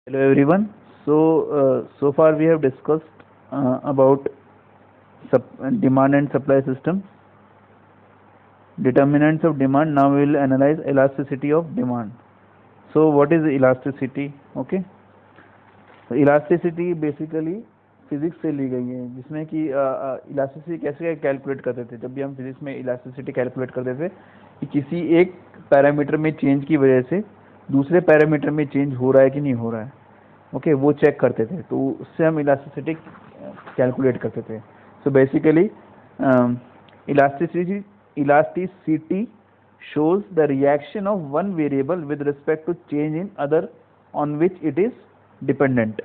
Hello everyone. So far we have discussed about demand and supply system, determinants of demand. Now we will analyze elasticity of demand. So what is elasticity? Okay. So elasticity basically physics से ली गई है, जिसमें कि elasticity कैसे calculate करते थे। जब भी हम फिजिक्स में इलास्टिसिटी कैलकुलेट करते थे कि किसी एक पैरामीटर में चेंज की वजह से दूसरे पैरामीटर में चेंज हो रहा है कि नहीं हो रहा है, ओके वो चेक करते थे, तो उससे हम इलास्टिसिटी कैलकुलेट करते थे। So basically elasticity shows the reaction of one variable with respect to change in other on which it is dependent।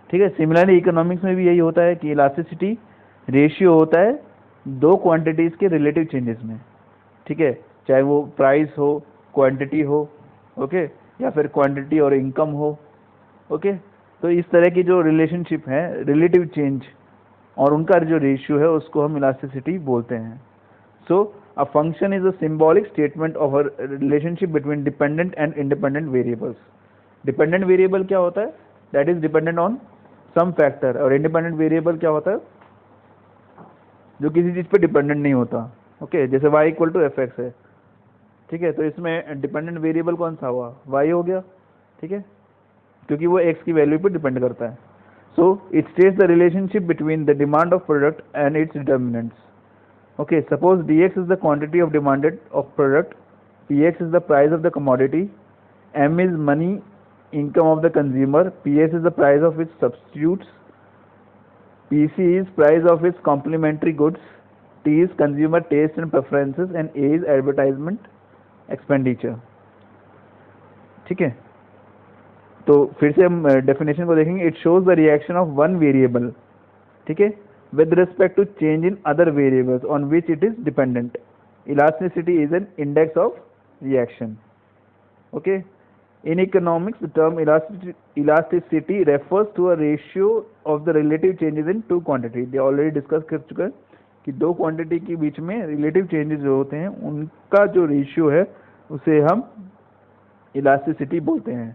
ठीक है। सिमिलरली इकोनॉमिक्स में भी यही होता है कि इलास्टिसिटी रेशियो होता है दो क्वांटिटीज के रिलेटिव चेंजेस में। ठीक है, चाहे वो प्राइस हो, क्वांटिटी हो, ओके, या फिर क्वांटिटी और इनकम हो, ओके। तो इस तरह की जो रिलेशनशिप है, रिलेटिव चेंज और उनका जो रेशियो है, उसको हम इलास्टिसिटी बोलते हैं। So a function is a symbolic statement of a relationship between dependent and independent variables. Dependent variable क्या होता है? That is dependent on some factor. और इंडिपेंडेंट वेरिएबल क्या होता है? जो किसी चीज पे डिपेंडेंट नहीं होता। ओके, जैसे y equal to F X है। ठीक है, तो इसमें डिपेंडेंट वेरिएबल कौन सा हुआ? y हो गया। ठीक है, क्योंकि वो x की वैल्यू पे डिपेंड करता है। So it states the relationship between the demand of product and it's determinants. Okay, suppose dx is the quantity of demanded of product, px is the price of the commodity, m is money income of the consumer, ps is the price of its substitutes, pc is price of its complementary goods, t is consumer taste and preferences, and a is advertisement expenditure। ठीक है, तो फिर से हम definition को देखेंगे। It shows the reaction of one variable, ठीक है, with respect to change in other variables on which it is dependent। Elasticity is an index of reaction। Okay, in economics the term elasticity refers to a ratio of the relative changes in two quantity। they already discuss कर चुका है कि दो quantity के बीच में relative changes जो होते हैं उनका जो रेशियो है उसे हम इलास्टिसिटी बोलते हैं।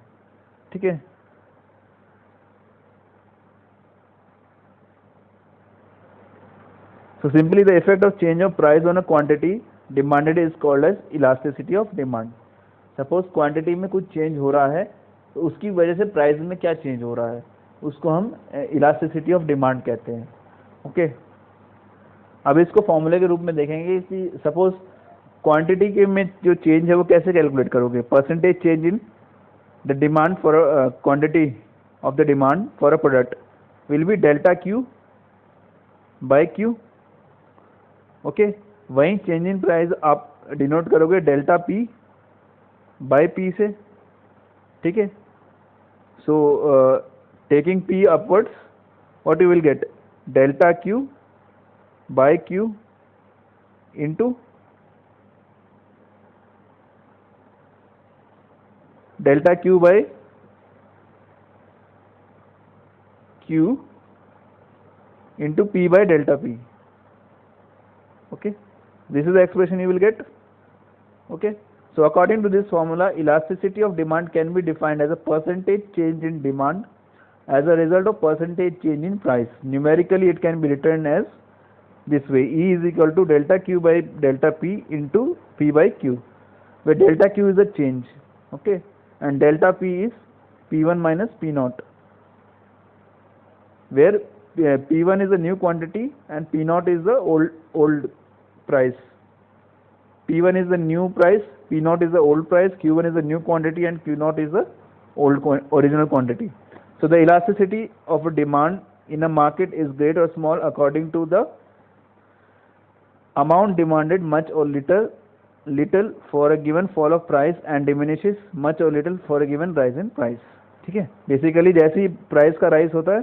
ठीक है, so simply the effect of change of price on a quantity demanded is called as elasticity of demand। Suppose quantity में कुछ चेंज हो रहा है तो उसकी वजह से प्राइस में क्या चेंज हो रहा है उसको हम इलास्टिसिटी ऑफ डिमांड कहते हैं। ओके, अब इसको फॉर्मूले के रूप में देखेंगे कि सपोज क्वांटिटी के में जो चेंज है वो कैसे कैलकुलेट करोगे? Percentage change in the demand for quantity of the demand for a product will be delta Q by Q. Okay, वहीं चेंज इन प्राइस आप डिनोट करोगे डेल्टा पी बाय पी से। ठीक है, so taking P upwards what you will get? Delta Q by Q into delta Q by Q into P by delta P. Okay, this is the expression you will get। Okay, so according to this formula elasticity of demand can be defined as a percentage change in demand as a result of percentage change in price। numerically it can be written as this way: E is equal to delta Q by delta P into P by Q, where delta Q is the change, okay, and delta P is P1 minus P0, where P1 is the new quantity and P0 is the old price। P1 is the new price, P0 is the old price, Q1 is the new quantity and Q0 is the original quantity। So the elasticity of a demand in a market is great or small according to the amount demanded much or little for a given fall of price and diminishes much or little for a given rise in price। ठीक है, basically जैसे ही price का rise होता है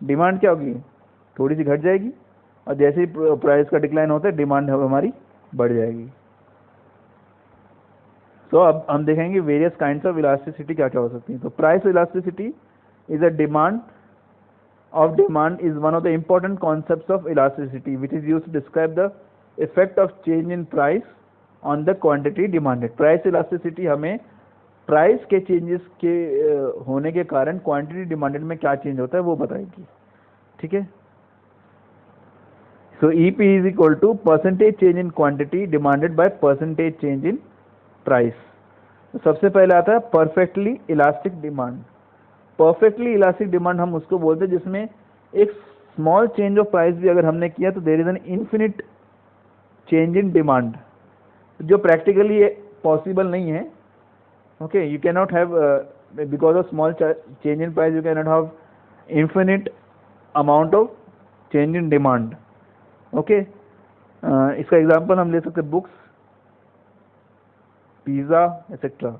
demand क्या होगी? थोड़ी सी घट जाएगी, और जैसे ही प्राइस का डिक्लाइन होता है डिमांड हमारी बढ़ जाएगी। तो अब हम देखेंगे वेरियस काइंड्स ऑफ इलास्टिसिटी क्या क्या हो सकती है। तो price elasticity is a demand is one of the important concepts of elasticity which is used to describe the effect of change in price on the quantity demanded। price elasticity हमें price के changes के होने के कारण quantity demanded में क्या change होता है वो बताएगी, ठीक है। So EP is equal to percentage change in quantity demanded by percentage change in price. तो सबसे पहले आता है perfectly elastic demand. Perfectly elastic demand हम उसको बोलते हैं जिसमें एक स्मॉल चेंज ऑफ प्राइस भी अगर हमने किया तो there is an infinite change in demand, जो प्रैक्टिकली पॉसिबल नहीं है। Okay, you can not have because of small change in price you can not have infinite amount of change in demand. Okay, इसका example हम ले सकते हैं books, pizza etcetera.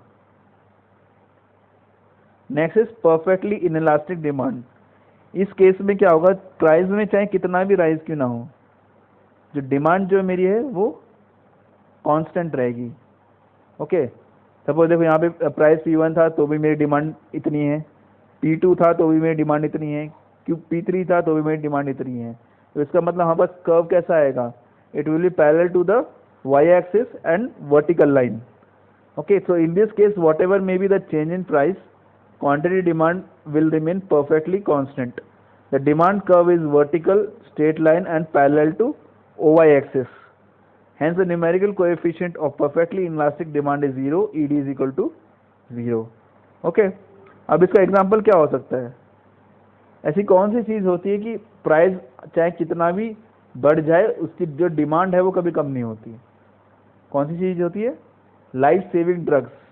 Next is perfectly inelastic demand. इस case में क्या होगा, price में चाहे कितना भी राइज क्यों ना हो, जो डिमांड जो मेरी है वो कांस्टेंट रहेगी। ओके, सपोज देखो यहाँ पे प्राइस P1 था तो भी मेरी डिमांड इतनी है, P2 था तो भी मेरी डिमांड इतनी है, P3 था तो भी मेरी डिमांड इतनी है। तो इसका मतलब हमारे पास कर्व कैसा आएगा, it will be parallel to the y axis and vertical line. Okay, so in this case whatever may be the change in price, quantity demand will remain perfectly constant. The demand curve is vertical, straight line and parallel to OY axis. Hence the numerical coefficient of perfectly inelastic demand is 0, ED is equal to 0. Okay, अब इसका example क्या हो सकता है, ऐसी कौन सी चीज़ होती है कि प्राइस चाहे कितना भी बढ़ जाए उसकी जो डिमांड है वो कभी कम नहीं होती। कौन सी चीज़ होती है, लाइफ सेविंग ड्रग्स।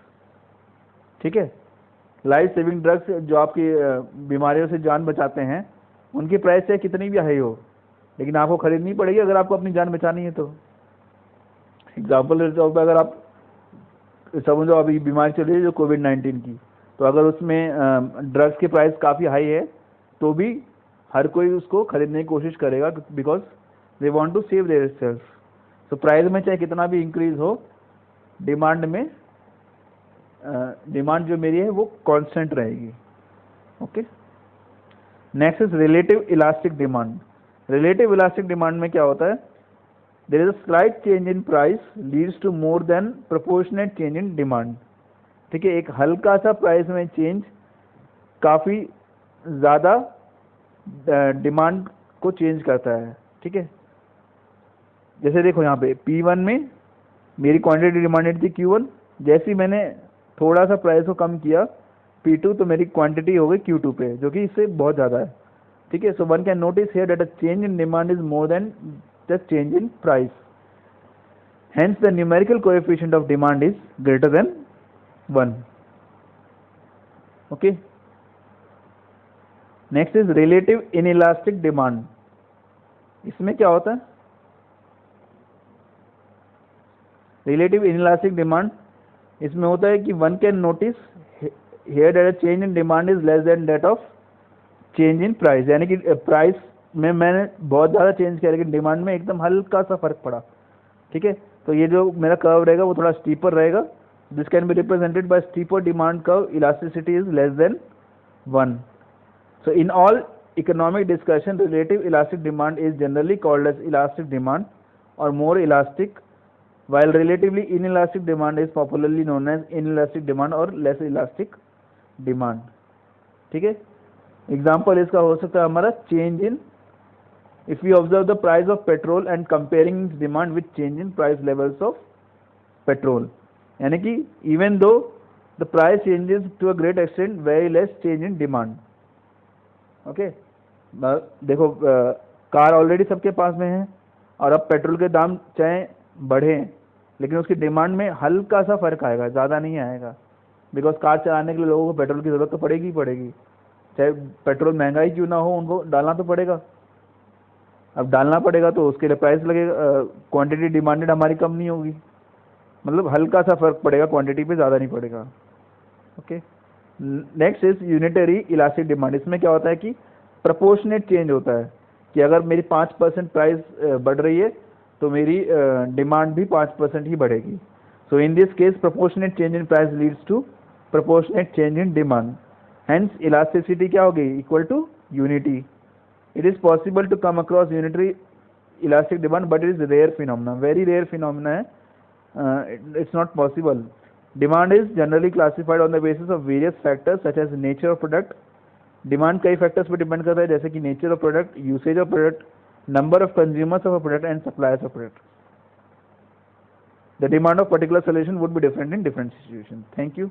ठीक है, लाइफ सेविंग ड्रग्स जो आपकी बीमारियों से जान बचाते हैं, उनकी प्राइस चाहे कितनी भी हाई हो लेकिन आपको खरीदनी पड़ेगी अगर आपको अपनी जान बचानी है तो। एग्जाम्पल के तौर पर अगर आप समझो अभी बीमारी चल रही है जो कोविड-19 की, तो अगर उसमें ड्रग्स की प्राइस काफ़ी हाई है तो भी हर कोई उसको खरीदने की कोशिश करेगा because they want to save their self. तो प्राइस में चाहे कितना भी इंक्रीज हो, डिमांड में डिमांड जो मेरी है वो कांस्टेंट रहेगी। Okay, next is relative elastic demand. Relative elastic demand में क्या होता है, there is a slight change in price leads to more than proportionate change in demand. ठीक है, एक हल्का सा प्राइस में चेंज काफ़ी ज़्यादा डिमांड को चेंज करता है। ठीक है, जैसे देखो यहाँ पे P1 में मेरी क्वांटिटी डिमांडेड थी Q1, जैसे ही मैंने थोड़ा सा प्राइस को कम किया P2 तो मेरी क्वांटिटी हो गई Q2 पे, जो कि इससे बहुत ज़्यादा है। ठीक है, so one can notice here that a change in demand is more than the change in price, hence the numerical coefficient of demand is greater than 1। Okay, next is relative inelastic demand. इसमें क्या होता है, relative inelastic demand इसमें होता है कि one can notice here that change in demand is less then that of change in price, यानी कि प्राइस में मैंने बहुत ज़्यादा चेंज किया लेकिन डिमांड में एकदम हल्का सा फर्क पड़ा। ठीक है, तो ये जो मेरा कर्व रहेगा वो थोड़ा स्टीपर रहेगा, this can be represented by steeper demand curve, elasticity is less than 1। So in all economic discussion relative elastic demand is generally called as elastic demand और more elastic, while relatively inelastic demand is popularly known as inelastic demand और less elastic demand। ठीक है, example इसका हो सकता है हमारा change in, if you observe the price of petrol and comparing demand with change in price levels of petrol, यानी कि even though the price changes to a great extent very less change in demand. Okay, देखो car already सबके पास में है और अब petrol के दाम चाहे बढ़े लेकिन उसकी डिमांड में हल्का सा फर्क आएगा, ज़्यादा नहीं आएगा, बिकॉज कार चलाने के लिए लोगों को पेट्रोल की ज़रूरत तो पड़ेगी ही पड़ेगी, चाहे पेट्रोल महंगा ही क्यों ना हो उनको डालना तो पड़ेगा। अब डालना पड़ेगा तो उसके लिए प्राइस लगेगा, क्वांटिटी डिमांडेड हमारी कम नहीं होगी, मतलब हल्का सा फर्क पड़ेगा, क्वांटिटी पे ज़्यादा नहीं पड़ेगा। Okay, next is unitary elastic demand. इसमें क्या होता है कि प्रपोर्शनेट चेंज होता है कि अगर मेरी 5% प्राइस बढ़ रही है तो मेरी डिमांड भी 5% ही बढ़ेगी। So in this case proportionate change in price leads to proportionate change in demand, hence elasticity क्या होगी, equal to unity. It is possible to come across unitary elastic demand but it is rare phenomena, very rare phenomena है, it's not possible demand is generally classified on the basis of various factors such as nature of product. Demand कई factors पर depend करता है जैसे कि nature of product, usage of product, number of consumers of a product and suppliers of product. The demand of particular solution would be different in different situation. Thank you.